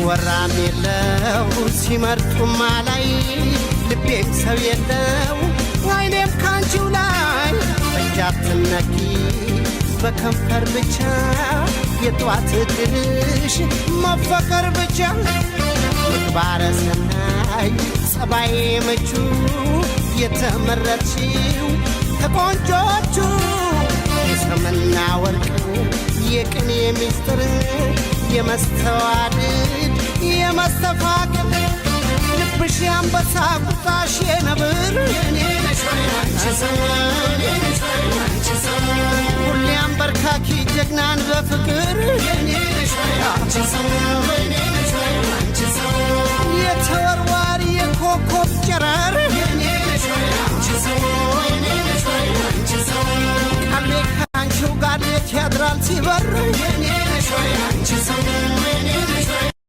ሲወራም የለው ሲመርጡም ላይ ልቤም ሰው የለው አይኔም ካንቺው ላይ በጃትነኪ በከንፈር ብቻ የጧት ድልሽ መፈቀር ብቻ ምግባረ ሰናይ ጸባዬ ምቹ የተመረጥሽው ከቆንጆቹ የሰምና ወርቅ የቅኔ ሚስጥር የመስተዋድድ የመስተፋቅር ልብሽ ያንበሳ ቁጣሽ የነብር ሁሌ አንበርካኪ ጀግናን በፍቅር የተወርዋሪ የኮከብ ጨረር ቃሌ ካንቺው ጋር ሌት ያድራል ሲበር